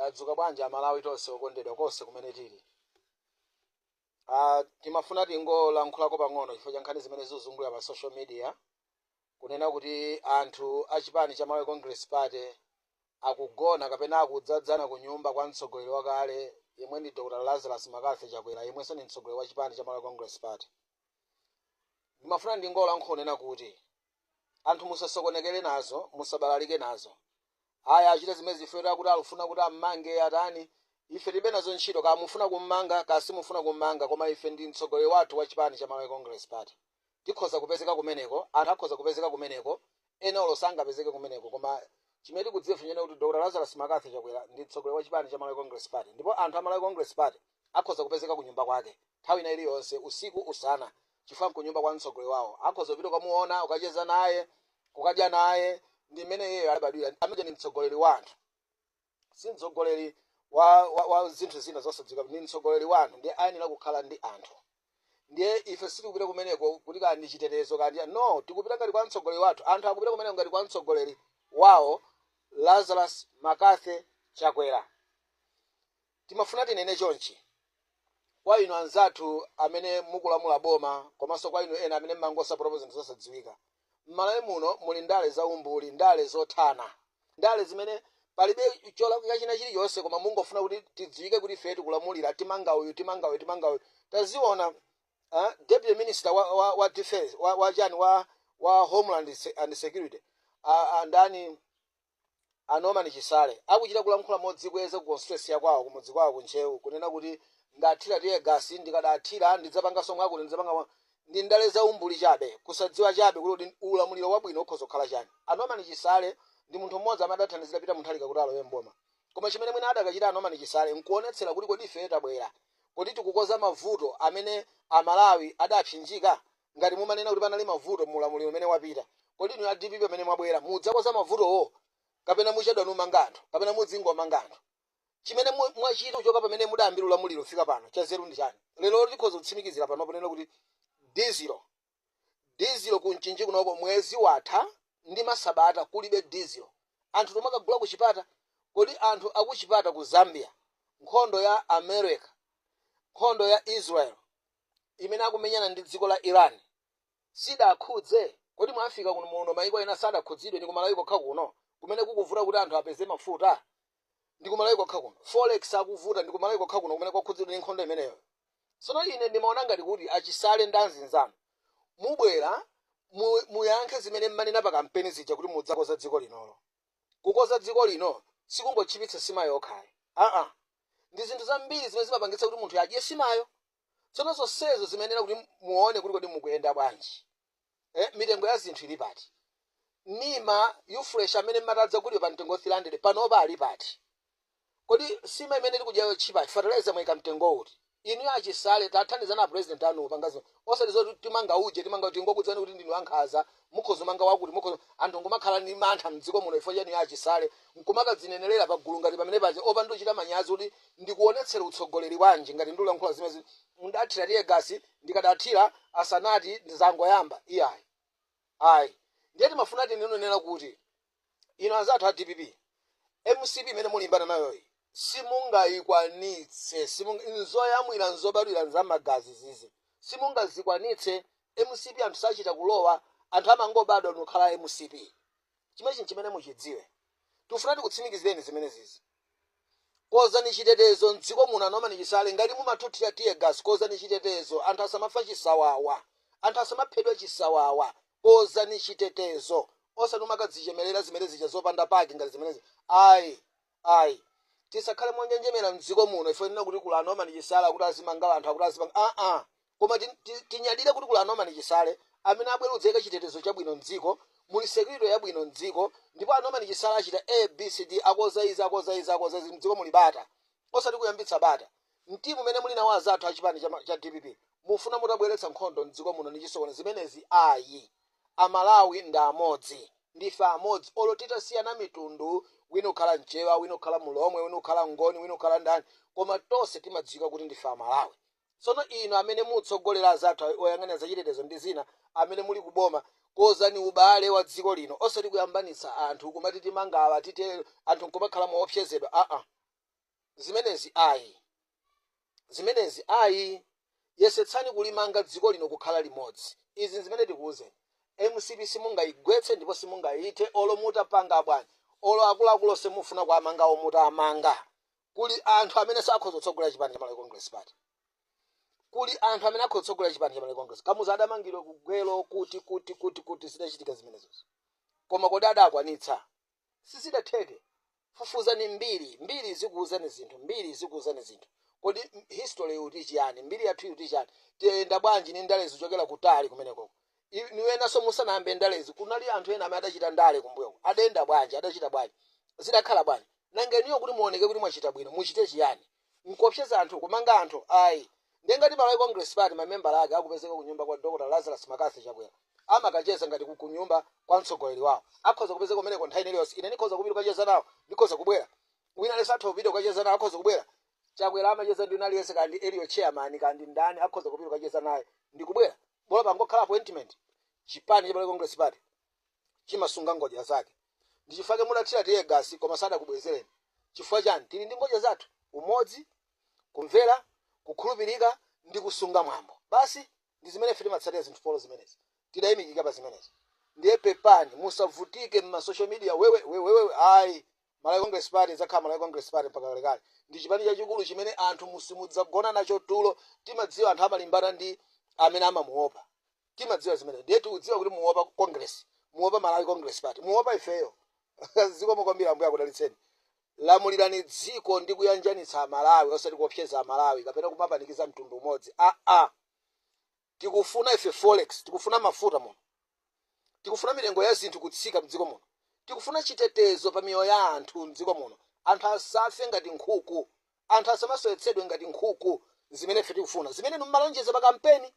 tadzuka bwanja Malawi tonse okondedwa konse kumene tili. Timafuna tingolankhulako pang'ono chifukwa cha nkhani zimene zizungulira pa social media kunena kuti anthu achipani cha Malawi Congress Party akugona kapena akudzadzana ku nyumba kwa mtsogoleri wakale yemwe ndi Dr. Lazarus Makathi Chakwera yemwenso ni mtsogoleri wa chipani cha Malawi Congress Party. Ndimafuna ndingolankhula kunena kuti anthu musasokonekere nazo, musabalalike nazo. Aya achita zimene zifera kuti alufuna kuti ammange atani. Ife tibe nazo ntchito ka mufuna kummanga ka simufuna kummanga koma ife ndi mtsogoleri wathu wa chipani cha Malawi Congress Party. Tikhoza kupezeka kumeneko, anthu akhoza kupezeka kumeneko, ena olosanga pezeke kumeneko koma chimene tikudziwa funyene kuti Dr. Lazarus Makathi Chakwera ndi mtsogoleri wa chipani cha Malawi Congress Party. Ndipo anthu a Malawi Congress Party akhoza kupezeka ku nyumba kwake nthawi ina iliyonse usiku usana chifukwa ku nyumba kwa mtsogoleri wawo. Akhoza kupita kumuona, ukacheza naye, kukadya naye, ndi mmene yeye alibadwira. Amene ni mtsogoleri wa anthu. Si mtsogoleri wa zinthu zina zosadziwika, ni mtsogoleri wanu ndiye ayenera kukhala ndi anthu. Ndiye ife sitikupita kumeneko kuti kandi chitetezo kandi no, tikupita ngati kwa mtsogoleri wathu. Anthu akupita kumeneko ngati kwa mtsogoleri wawo Lazarus Makathi Chakwera. Timafuna tinene chonchi kwa inu anzathu amene mukulamula boma komanso kwa inu ena amene mmangosa propose zosadziwika. M'Malawi muno muli ndale za umbuli, ndale zothana, ndale zimene palibe cholakwika china chiliyonse koma mungofuna kuti tidziwike kuti ife tikulamulira timanga uyu. Taziona Deputy Minister wa Defense wa Homeland and Security andani Norman Chisale akuchita kulankhula modzikweza ku constituency yakwawo kumudzi kwawo kunchewu kunena kuti ngathira tiye gasi ndikadathira ndidzapanga somwe akuti ndidzapanga ndi ndale za umbuli chabe kusadziwa chabe kuti ulamuliro wabwino ukhoza kukhala chani. Norman Chisale ndi munthu mmodzi amene adathandizira pita munthalika kuti alowe mboma. Koma chimene mwina adakachita Norman Chisale nkuonetsera kuti kodi ife tabwera kuti tikukoza mavuto amene Amalawi adapsinjika ngati mumanena kuti panali mavuto mulamuliro umene wapita. Kodi inu DPP amene mwabwera mudzakoza mavutowo kapena muchedwa numanga anthu kapena mudzingo anthu. Chimene mwachita kuchoka pamene mudayambira ulamuliro fika pano chazeru ndi chani. Lero tikhoza kutsimikizira pano ponena kuti diesel kunchinji kunoko mwezi watha ndi masabata kulibe diesel. Anthu tomakagula kuchipata. Kodi anthu akuchipata ku Zambia, nkhondo ya America, nkhondo ya Israel imene akumenyana ndi dziko la Iran sidakhudze. Kodi mwafika kuno muno maiko ena sadakhudzidwe ndi kumalawi kokha kuno kumene kukuvuta kuti anthu apeze mafuta ndi kumalawi kokha kuno. Forex akuvuta ndi kumalawi kokha kuno kumene kwakhudzidwe ndi nkhondo imeneyo. Sono ine ndimaona ngati kuti achisale ndanzinzano mubwera muyankhe zimene mmanena pa kampeni zija kuti mudzakoza dziko linolo. Kukoza dziko lino sikungochipitsa sima yokhayi. Ndi zinthu zambiri zimene zimapangitsa kuti munthu adye simayo. Tsono zonsezo zimenera kuti muone kuti kodi mukuyenda bwanji. Mitengo ya zinthu ili pati. Nima fresh amene matadza kuti pa mtengo 300 panopa ali pati. Kodi sima imene ili kudya yochipa fertilizer mweka mtengo uti. Inu achisale tathandizana president anu pangazo. Osati zoti timanga uje timanga kuti ngokudzani kuti ndinu ankhaza mukhozo manga wakuti mukhozo anthu ngomakhala ni mantha mdziko muno ifo chani achisale nkumakadzinenelera pa gulu ngati pamene paje opa ndochita manyazi kuti ndikuonetsera utsogoleri wanje ngati ndulankhula zimezi ndathira tiye gasi ndikadathira asanati ndizangoyamba ayi. Ndiye timafuna tinenera kuti ino anzathu a DPP MCP imene mulimbana nayoyi simungayikwanitse nzoyamwira nzobadwira nzamagazi zizi simungazikwanitse. MCP anthu sachita kulowa anthu amangobadwa nokhala MCP. Chimene muchidziwe tifuna tikutsimikizireni zimene zizi. Koza ni chitetezo mdziko muno Norman Chisale ngati mumathuthira tiye gas koza ni chitetezo anthu asamafa chisawawa anthu asamaphedwa chisawawa. Koza ni chitetezo osati umakadzichemelera zimene zija zopanda pake ngati zimenezi. Ayi tisakhale monjenjemera mdziko muno ife nena kuti kula Norman Chisale kuti azimanga anthu akuti azimanga koma tinyadire kuti kula Norman Chisale amene abwera udzeka chitetezo chabwino mdziko muli security yabwino mdziko ndipo Norman Chisale achita ABCD akoza izi mdziko muli bata osati kuyambitsa bata. Mtimu umene muli nawo azathu achipani cha DPP mufuna mutabweretsa nkhondo mdziko muno ndi chisokonezo zimenezi ayi. Amalawi ndi amodzi ndife amodzi olotita siyana mitundu wina ukhala mchewa wina ukhala mulomwe wina ukhala ngoni wina ukhala ndani koma tonse timadziwika kuti ndife Amalawi. Sono ino amene mutsogolera azathu oyang'anira za chitetezo ndi zina amene muli kuboma kozani ubale wa dziko lino osati kuyambanitsa anthu kumati timangawa tite anthu nkumakhala moopsezedwa. zimenezi ayi yesetsani kulimanga dziko lino kukhala limodzi. Izi zimene tikuuze MCP simungayigwetse ndipo simungayite olo mutapanga bwanji olo akuluakulu semufuna kuamanga mutamanga. Kuli anthu amene sakhoza kutsogolera chipani cha Malawi Congress Party. Kuli anthu amene akhoza kutsogolera chipani cha Malawi Congress. Kamuza adamangidwa kugwelo kuti zidachitika zimenezo. Koma kodi adakwanitsa? Sizidatheke. Fufuzani mbiri zikuuzani zinthu. Kodi history yutichi yani, mbiri yathu yutichi yani. Tiyenda bwanji ni ndale zichokera kutali kumeneko. Niwena so musanambe ndalezi kunali anthu ena amene adachita ndale kumbuyo. Adenda bwanji, adachita bwanji. Zidakhala bwanji. Nangeniyo kuti muoneke kuti mwachita bwino, muchite chiyani. Mkopsheza anthu kumanga anthu ayi. Ndengati Malawi Congress Party mamembala ake akupezeka kunyumba kwa Dr. Lazarus Makasi Chakwera. Amakacheza ngati kunyumba kwa mtsogoleri wawo. Akhoza kupezeka kumeneko nthawi iliyonse. Ine ndikhoza kupita kukacheza nawo, ndikhoza kubwera. Wina lesatha kupita kukacheza nawo akhoza kubwera. Chakwera amacheza ndi unali yense kandi Elio chairman kandi ndani akhoza kupita kukacheza naye ndikubwera. Bola pangokhala appointment. Chipani cha Malawi Congress Party chimasunga ngodya zake. Ndichifake mudathira tiye gasi koma sadakubwezereni. Chifukwa chani? Tili ndi ngodya zathu. Umodzi, kumvera, kukhulupirika ndi kusunga mwambo. Basi ndi zimene fiti matsatira zinthu polo zimenezi. Tidayimikika pa zimenezi. Ndiye pepani musavutike mma social media wewe ayi. Malawi Congress Party zakhala Malawi Congress Party mpaka kalekale. Ndi chipani chachikulu chimene anthu musimudzagona nacho tulo. Timadziwa anthu amalimbana ndi amene amamuopa. Timadziwa zimene. Ndiye tikudziwa kuti muopa Congress. Muopa Malawi Congress Party. Muopa ifeyo. Ziko mokwambira ambuya kudalitseni. Lamulirani dziko ndi kuyanjanitsa Malawi osati kuopseza Malawi kapena kumapanikiza mtundu umodzi. Tikufuna ife forex, tikufuna mafuta muno. Tikufuna milengo ya zinthu kutsika mdziko muno. Tikufuna chitetezo pa miyoyo ya anthu mdziko muno. Anthu asafe ngati nkhuku. Anthu asamasoyetsedwe ngati nkhuku. Zimene ife tikufuna. Zimene numalonjeza pa kampeni.